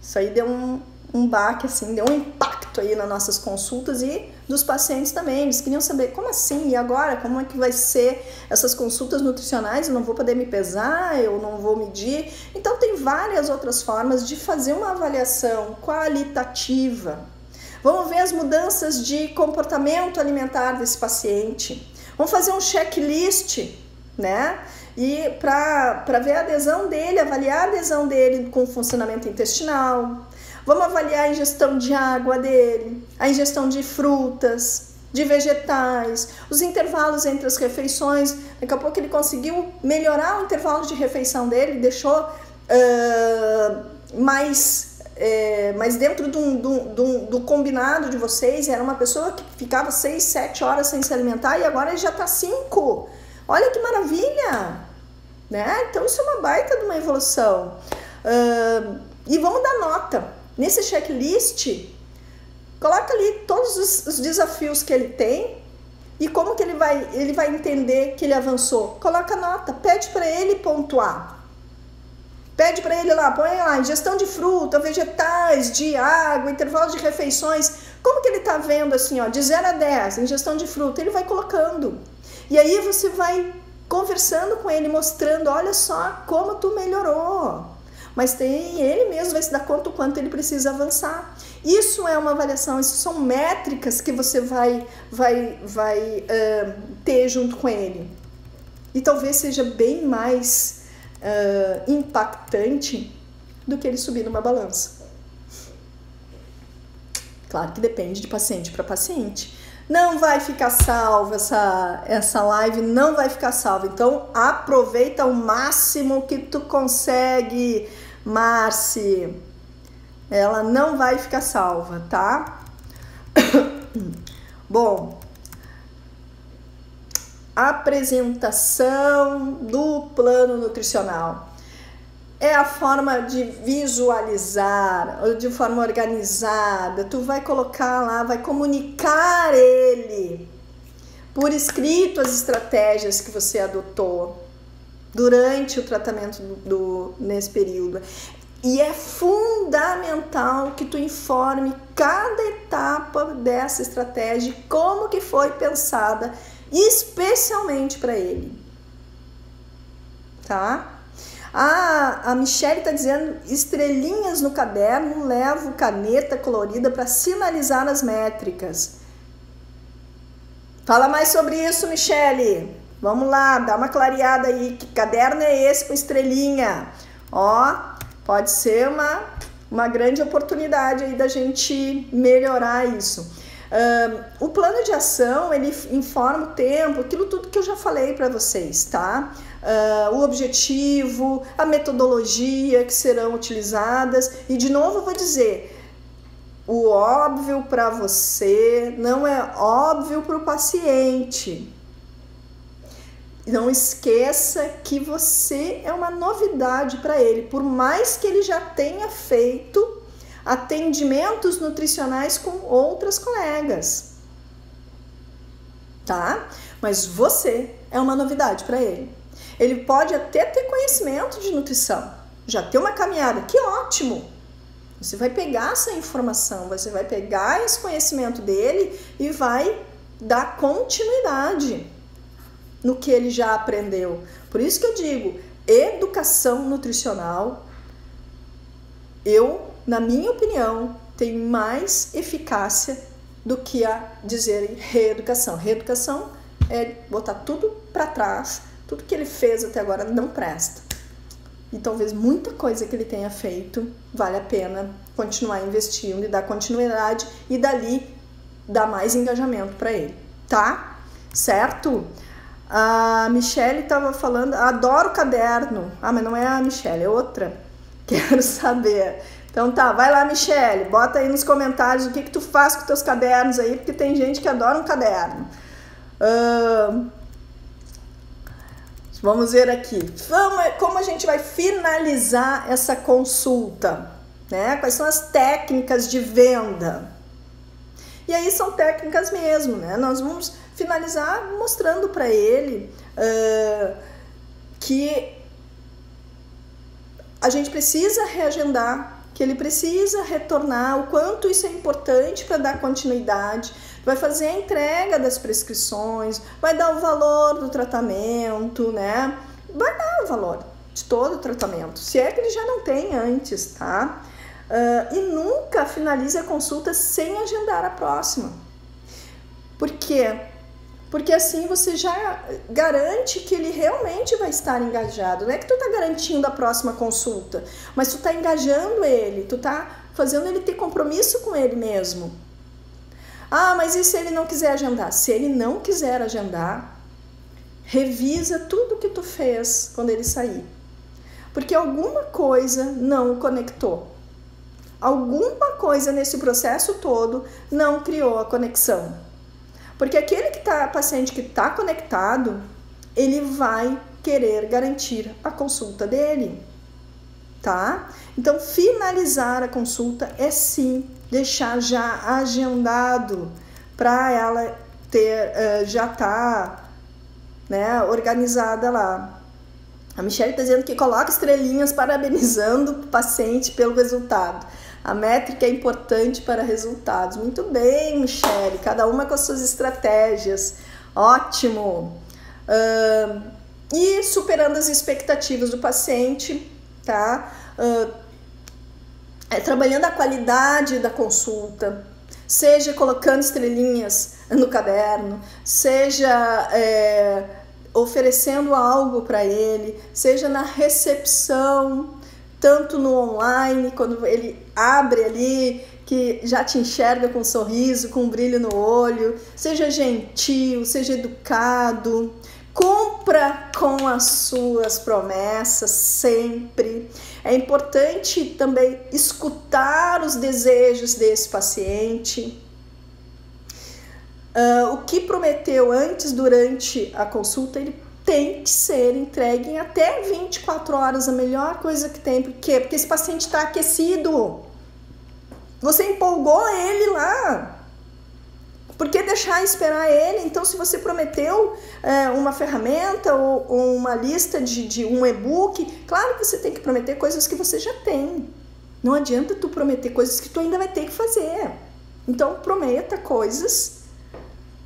Isso aí deu um baque, assim, deu um impacto aí nas nossas consultas e dos pacientes também. Eles queriam saber, como assim? E agora? Como é que vai ser essas consultas nutricionais? Eu não vou poder me pesar, eu não vou medir. Então, tem várias outras formas de fazer uma avaliação qualitativa. Vamos ver as mudanças de comportamento alimentar desse paciente. Vamos fazer um checklist, né? E para ver a adesão dele, avaliar a adesão dele com o funcionamento intestinal. Vamos avaliar a ingestão de água dele, a ingestão de frutas, de vegetais, os intervalos entre as refeições. Daqui a pouco ele conseguiu melhorar o intervalo de refeição dele, deixou mais dentro do combinado de vocês. Era uma pessoa que ficava 6, 7 horas sem se alimentar e agora ele já está 5. Olha que maravilha, né? Então isso é uma baita de uma evolução. E vamos dar nota. Nesse checklist, coloca ali todos os desafios que ele tem e como que ele vai entender que ele avançou. Coloca nota, pede para ele pontuar. Pede para ele lá, põe lá, ingestão de fruta, vegetais, de água, intervalo de refeições. Como que ele tá vendo assim, ó, de 0 a 10, ingestão de fruta, ele vai colocando. E aí você vai conversando com ele, mostrando, olha só como tu melhorou. mas ele mesmo vai se dar conta o quanto ele precisa avançar. Isso é uma avaliação, isso são métricas que você vai ter junto com ele. E talvez seja bem mais impactante do que ele subir numa balança. Claro que depende de paciente para paciente. Não vai ficar salva essa live, não vai ficar salva. Então aproveita o máximo que tu consegue, Marci. Ela não vai ficar salva, tá? Bom, apresentação do plano nutricional. É a forma de visualizar, de forma organizada. Tu vai colocar lá, vai comunicar ele por escrito as estratégias que você adotou durante o tratamento nesse período. E é fundamental que tu informe cada etapa dessa estratégia, como que foi pensada especialmente para ele, tá? A Michelle está dizendo estrelinhas no caderno, levo caneta colorida para sinalizar as métricas. Fala mais sobre isso, Michelle. Vamos lá, dá uma clareada aí. Que caderno é esse com estrelinha? Ó, pode ser uma grande oportunidade aí da gente melhorar isso. O plano de ação, ele informa o tempo, aquilo tudo que eu já falei para vocês, tá? O objetivo, a metodologia que serão utilizadas. E de novo eu vou dizer, o óbvio para você não é óbvio para o paciente. Não esqueça que você é uma novidade para ele, por mais que ele já tenha feito atendimentos nutricionais com outras colegas, tá? Mas você é uma novidade para ele. Ele pode até ter conhecimento de nutrição, já ter uma caminhada, que ótimo! Você vai pegar essa informação, você vai pegar esse conhecimento dele e vai dar continuidade no que ele já aprendeu. Por isso que eu digo, educação nutricional, na minha opinião, tem mais eficácia do que a dizer reeducação. Reeducação é botar tudo para trás, tudo que ele fez até agora não presta. E talvez muita coisa que ele tenha feito vale a pena continuar investindo e dar continuidade e dali dar mais engajamento para ele, tá? Certo? A Michelle estava falando, adoro caderno. Ah, mas não é a Michelle, é outra. Quero saber. Então tá, vai lá, Michelle, bota aí nos comentários o que tu faz com teus cadernos aí, porque tem gente que adora um caderno. Vamos ver aqui. Como a gente vai finalizar essa consulta, né? Quais são as técnicas de venda? E aí são técnicas mesmo, né? Nós vamos finalizar mostrando para ele que a gente precisa reagendar, que ele precisa retornar, o quanto isso é importante para dar continuidade, vai fazer a entrega das prescrições, vai dar o valor do tratamento, né? Vai dar o valor de todo o tratamento, se é que ele já não tem antes, tá? E nunca finalize a consulta sem agendar a próxima. Por quê? Porque assim você já garante que ele realmente vai estar engajado. Não é que tu tá garantindo a próxima consulta, mas tu tá engajando ele, tu tá fazendo ele ter compromisso com ele mesmo. Ah, mas e se ele não quiser agendar? Se ele não quiser agendar, revisa tudo que tu fez quando ele sair. Porque alguma coisa não conectou. Alguma coisa nesse processo todo não criou a conexão. Porque aquele paciente que está conectado, ele vai querer garantir a consulta dele, tá? Então, finalizar a consulta é sim deixar já agendado para ela ter, já tá, né, organizada lá. A Michelle está dizendo que coloca estrelinhas parabenizando o paciente pelo resultado. A métrica é importante para resultados. Muito bem, Michelle. Cada uma com as suas estratégias. Ótimo. E superando as expectativas do paciente, tá? Trabalhando a qualidade da consulta, seja colocando estrelinhas no caderno, seja oferecendo algo para ele, seja na recepção, tanto no online, quando ele abre ali, que já te enxerga com um sorriso, com um brilho no olho, seja gentil, seja educado, cumpra com as suas promessas sempre. É importante também escutar os desejos desse paciente. O que prometeu antes, durante a consulta, ele tem que ser entregue em até 24 horas, a melhor coisa que tem. Por quê? Porque esse paciente está aquecido. Você empolgou ele lá. Por que deixar esperar ele? Então, se você prometeu uma ferramenta ou uma lista de um e-book, claro que você tem que prometer coisas que você já tem. Não adianta tu prometer coisas que tu ainda vai ter que fazer. Então, prometa coisas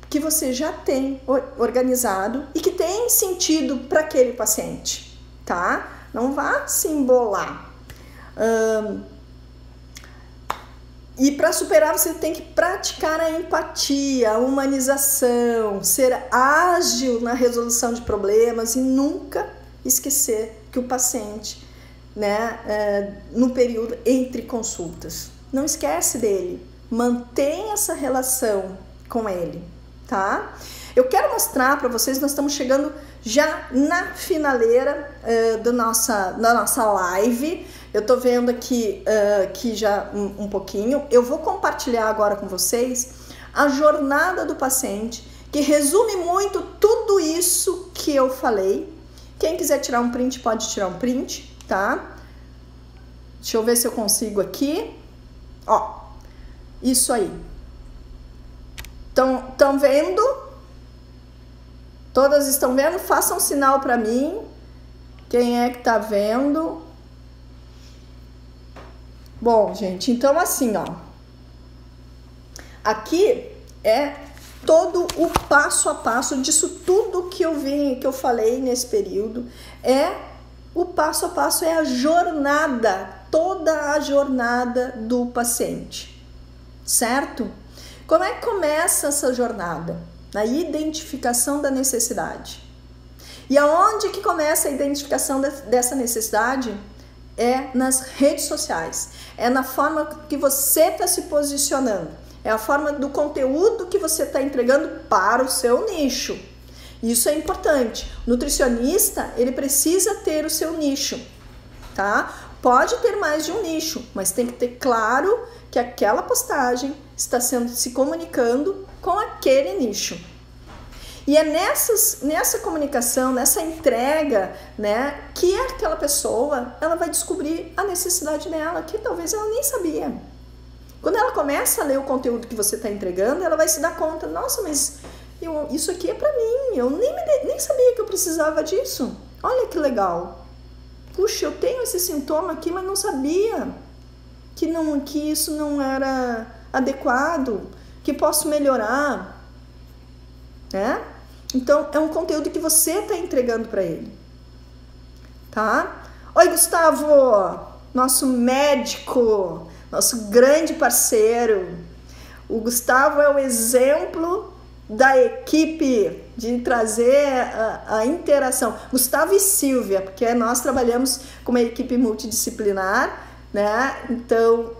que você já tem organizado e que tem sentido para aquele paciente, tá? Não vá se embolar. E para superar, você tem que praticar a empatia, a humanização, ser ágil na resolução de problemas e nunca esquecer que o paciente, né, no período entre consultas, não esquece dele, mantém essa relação com ele, tá? Eu quero mostrar para vocês, nós estamos chegando já na finaleira da nossa live. Eu tô vendo aqui já um pouquinho. Eu vou compartilhar agora com vocês a jornada do paciente, que resume muito tudo isso que eu falei. Quem quiser tirar um print, pode tirar um print, tá? Deixa eu ver se eu consigo aqui. Ó, isso aí. Estão vendo? Todas estão vendo? Façam um sinal para mim. Quem é que tá vendo? Bom, gente, então assim, ó. Aqui é todo o passo a passo disso tudo que eu falei nesse período. O passo a passo, é a jornada, toda a jornada do paciente, certo? Como é que começa essa jornada? Na identificação da necessidade. E aonde que começa a identificação dessa necessidade? É nas redes sociais, é na forma que você está se posicionando, é a forma do conteúdo que você está entregando para o seu nicho. Isso é importante. O nutricionista, ele precisa ter o seu nicho, tá? Pode ter mais de um nicho, mas tem que ter claro que aquela postagem está se comunicando com aquele nicho. E é nessa comunicação, nessa entrega, né, que aquela pessoa, ela vai descobrir a necessidade dela, que talvez ela nem sabia. Quando ela começa a ler o conteúdo que você está entregando, ela vai se dar conta, nossa, mas isso aqui é para mim, eu nem sabia que eu precisava disso. Olha que legal. Puxa, eu tenho esse sintoma aqui, mas não sabia que isso não era adequado, que posso melhorar, né? Então, é um conteúdo que você está entregando para ele, tá? Oi, Gustavo, nosso médico, nosso grande parceiro. O Gustavo é o exemplo da equipe de trazer a interação. Gustavo e Silvia, porque nós trabalhamos com uma equipe multidisciplinar, né? Então,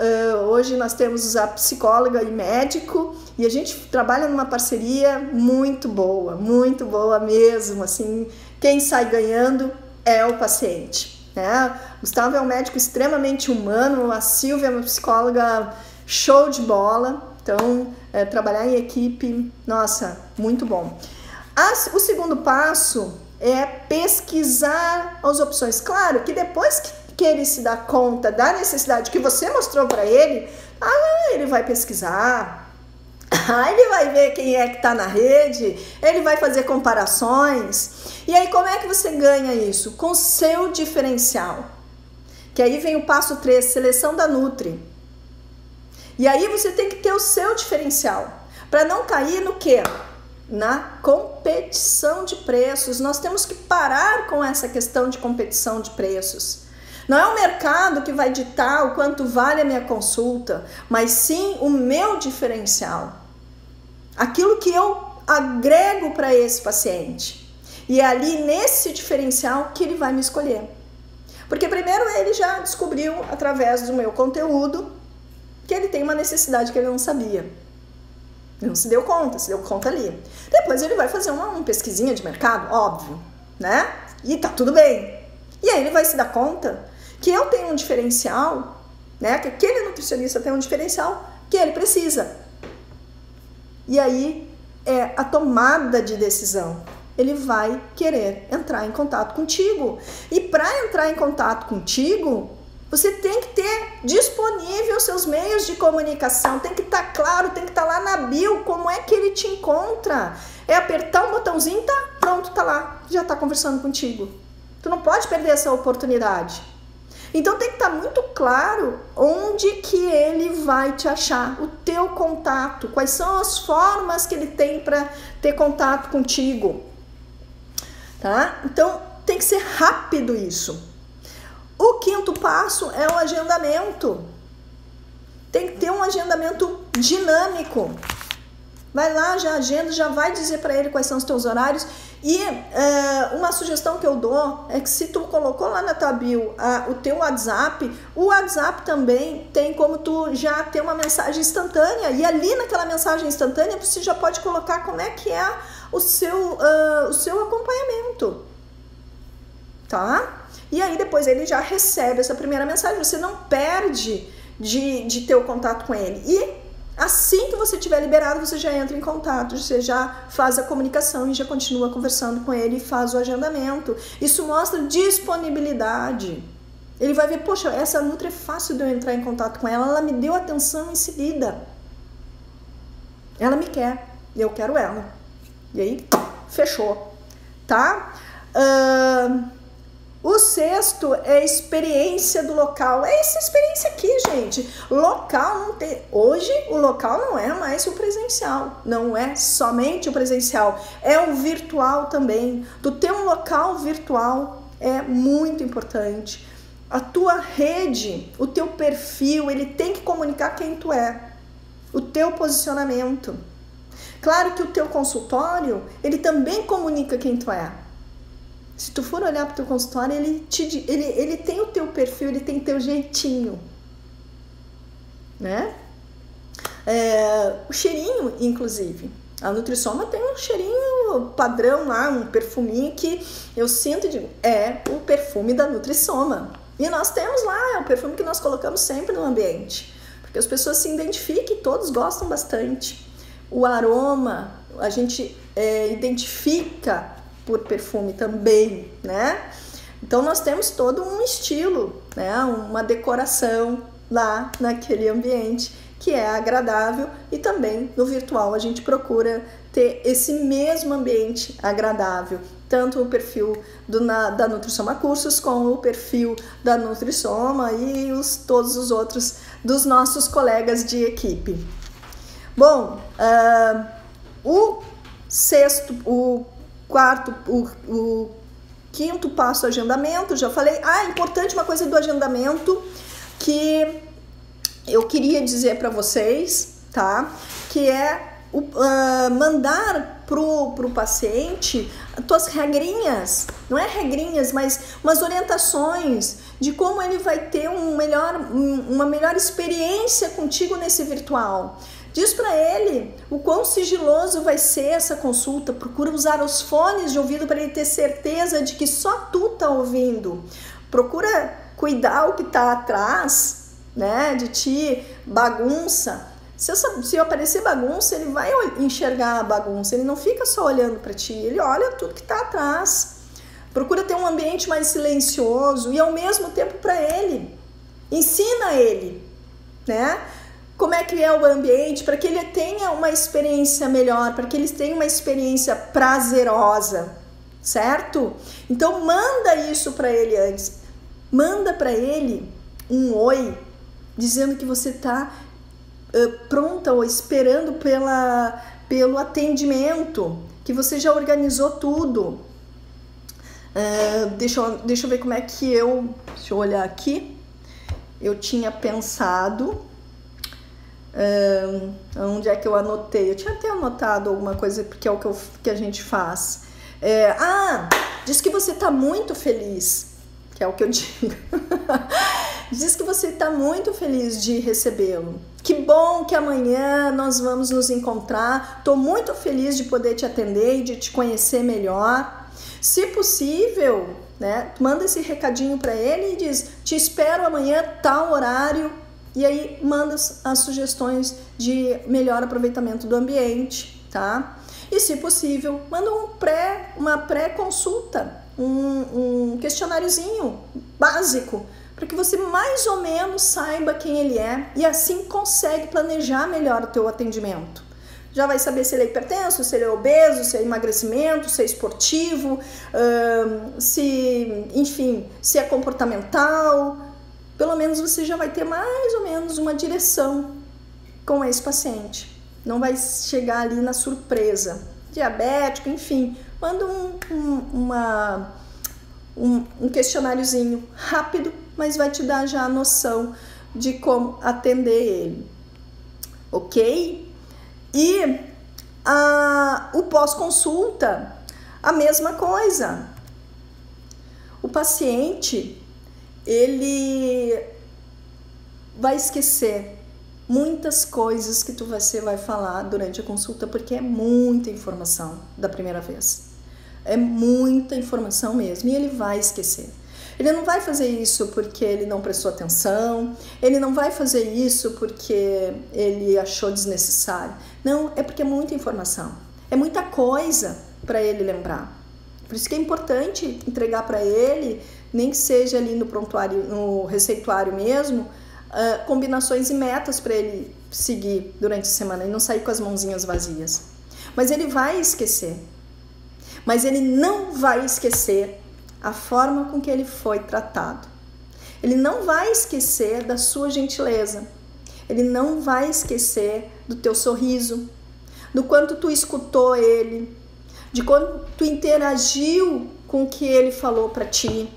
hoje nós temos a psicóloga e médico e a gente trabalha numa parceria muito boa mesmo, assim, quem sai ganhando é o paciente, né? Gustavo é um médico extremamente humano, a Silvia é uma psicóloga show de bola, então, trabalhar em equipe, nossa, muito bom. O segundo passo é pesquisar as opções. Claro que depois que ele se dá conta da necessidade que você mostrou para ele, ele vai pesquisar, ele vai ver quem é que está na rede, ele vai fazer comparações. E aí como é que você ganha isso? Com o seu diferencial. Que aí vem o passo 3, seleção da Nutri. E aí você tem que ter o seu diferencial, para não cair no quê? Na competição de preços. Nós temos que parar com essa questão de competição de preços. Não é o mercado que vai ditar o quanto vale a minha consulta, mas sim o meu diferencial. Aquilo que eu agrego para esse paciente. E é ali nesse diferencial que ele vai me escolher. Porque primeiro ele já descobriu através do meu conteúdo que ele tem uma necessidade que ele não sabia. Ele não se deu conta ali. Depois ele vai fazer uma pesquisinha de mercado, óbvio, né? E tá tudo bem. E aí ele vai se dar conta que eu tenho um diferencial, né? Que aquele nutricionista tem um diferencial que ele precisa. E aí é a tomada de decisão. Ele vai querer entrar em contato contigo. E para entrar em contato contigo, você tem que ter disponível os seus meios de comunicação. Tem que estar claro, tem que estar lá na bio como é que ele te encontra. É apertar um botãozinho, tá, pronto, tá lá, já tá conversando contigo. Tu não pode perder essa oportunidade. Então tem que estar muito claro onde que ele vai te achar, o teu contato, quais são as formas que ele tem para ter contato contigo. Tá? Então tem que ser rápido isso. O quinto passo é o agendamento. Tem que ter um agendamento dinâmico. Vai lá, já agenda, já vai dizer para ele quais são os teus horários. E uma sugestão que eu dou é que se tu colocou lá na tua bio o teu WhatsApp, o WhatsApp também tem como tu já ter uma mensagem instantânea. E ali naquela mensagem instantânea você já pode colocar como é que é o seu acompanhamento. Tá? E aí depois ele já recebe essa primeira mensagem. Você não perde de ter o contato com ele. E assim que você tiver liberado, você já entra em contato, você já faz a comunicação e já continua conversando com ele e faz o agendamento. Isso mostra disponibilidade. Ele vai ver, poxa, essa Nutri é fácil de eu entrar em contato com ela, ela me deu atenção em seguida. Ela me quer, eu quero ela. E aí, fechou, tá? O sexto é a experiência do local. É essa experiência aqui, gente. Local não tem. Hoje o local não é mais o presencial. Não é somente o presencial. É o virtual também. Tu ter um local virtual é muito importante. A tua rede, o teu perfil, ele tem que comunicar quem tu é. O teu posicionamento. Claro que o teu consultório, ele também comunica quem tu é. Se tu for olhar para o teu consultório, ele tem o teu perfil, ele tem o teu jeitinho, né? O cheirinho, inclusive. A Nutrisoma tem um cheirinho padrão lá, um perfuminho que eu sinto e digo, é o perfume da Nutrisoma. E nós temos lá, é o perfume que nós colocamos sempre no ambiente, porque as pessoas se identificam e todos gostam bastante. O aroma, a gente identifica por perfume também, né? Então nós temos todo um estilo, né? Uma decoração lá naquele ambiente que é agradável, e também no virtual a gente procura ter esse mesmo ambiente agradável, tanto o perfil da Nutrisoma Cursos como o perfil da Nutrisoma e todos os outros dos nossos colegas de equipe. Bom, o quinto passo, agendamento, já falei. Importante uma coisa do agendamento que eu queria dizer para vocês, tá? Que é mandar pro paciente as tuas regrinhas, não é regrinhas, mas umas orientações de como ele vai ter uma melhor experiência contigo nesse virtual. Diz para ele o quão sigiloso vai ser essa consulta. Procura usar os fones de ouvido para ele ter certeza de que só tu tá ouvindo. Procura cuidar o que tá atrás, né, de ti, bagunça. Se aparecer bagunça, ele vai enxergar a bagunça. Ele não fica só olhando para ti, ele olha tudo que tá atrás. Procura ter um ambiente mais silencioso e ao mesmo tempo para ele. Ensina ele, né? Como é que é o ambiente, para que ele tenha uma experiência melhor, para que ele tenha uma experiência prazerosa, certo? Então manda isso para ele antes. Manda para ele um oi, dizendo que você está pronta ou esperando pelo atendimento, que você já organizou tudo. Deixa eu ver como é que deixa eu olhar aqui. Eu tinha pensado, onde é que eu anotei? Eu tinha até anotado alguma coisa, porque é o que a gente faz. Diz que você tá muito feliz, que é o que eu digo. Diz que você tá muito feliz de recebê-lo. Que bom que amanhã nós vamos nos encontrar. Tô muito feliz de poder te atender e de te conhecer melhor. Se possível, né, manda esse recadinho para ele e diz: te espero amanhã, tal horário. E aí manda as sugestões de melhor aproveitamento do ambiente, tá? E se possível, manda uma pré-consulta, um questionáriozinho básico, para que você mais ou menos saiba quem ele é e assim consegue planejar melhor o teu atendimento. Já vai saber se ele é hipertenso, se ele é obeso, se é emagrecimento, se é esportivo, enfim, se é comportamental. Pelo menos você já vai ter mais ou menos uma direção com esse paciente. Não vai chegar ali na surpresa. Diabético, enfim, manda um questionáriozinho rápido, mas vai te dar já a noção de como atender ele, ok? E o pós-consulta, a mesma coisa. O paciente, ele vai esquecer muitas coisas que você vai falar durante a consulta, porque é muita informação da primeira vez. É muita informação mesmo, e ele vai esquecer. Ele não vai fazer isso porque ele não prestou atenção, ele não vai fazer isso porque ele achou desnecessário. Não, é porque é muita informação, é muita coisa para ele lembrar. Por isso que é importante entregar para ele, nem que seja ali no prontuário, no receituário mesmo, combinações e metas para ele seguir durante a semana e não sair com as mãozinhas vazias. Mas ele vai esquecer. Mas ele não vai esquecer a forma com que ele foi tratado. Ele não vai esquecer da sua gentileza. Ele não vai esquecer do teu sorriso, do quanto tu escutou ele, de quanto tu interagiu com o que ele falou para ti,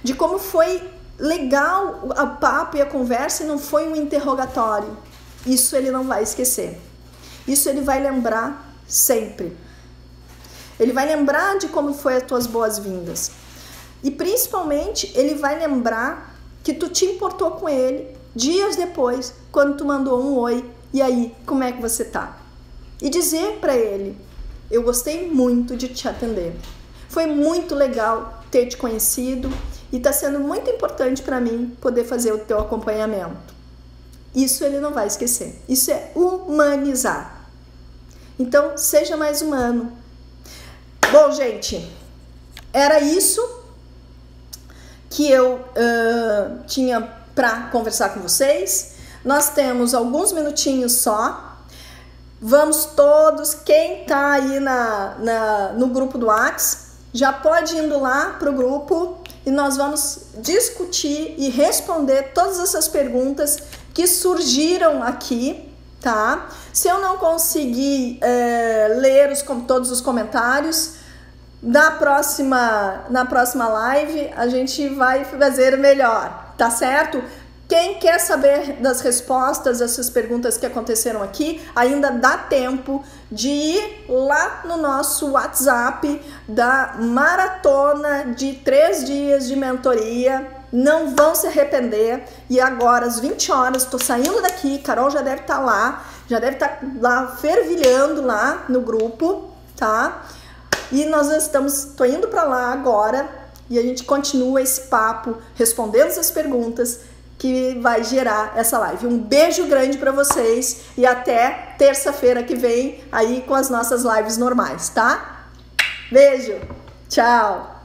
de como foi legal o papo e a conversa e não foi um interrogatório. Isso ele não vai esquecer. Isso ele vai lembrar sempre. Ele vai lembrar de como foi as tuas boas-vindas. E principalmente ele vai lembrar que tu te importou com ele dias depois, quando tu mandou um oi, e aí, como é que você tá? E dizer para ele: eu gostei muito de te atender. Foi muito legal ter te conhecido e tá sendo muito importante para mim poder fazer o teu acompanhamento. Isso ele não vai esquecer. Isso é humanizar. Então, seja mais humano. Bom, gente, era isso que eu tinha para conversar com vocês. Nós temos alguns minutinhos só. Vamos todos, quem tá aí no grupo do WhatsApp, já pode ir indo lá pro grupo e nós vamos discutir e responder todas essas perguntas que surgiram aqui, tá? Se eu não conseguir ler todos os comentários, na próxima live a gente vai fazer melhor, tá certo? Quem quer saber das respostas dessas perguntas que aconteceram aqui, ainda dá tempo de ir lá no nosso WhatsApp da maratona de 3 dias de mentoria. Não vão se arrepender. E agora, às 20 horas, estou saindo daqui. Carol já deve estar lá, fervilhando lá no grupo, tá? E tô indo para lá agora e a gente continua esse papo, respondendo as perguntas que vai gerar essa live. Um beijo grande para vocês e até terça-feira que vem aí com as nossas lives normais, tá? Beijo, tchau!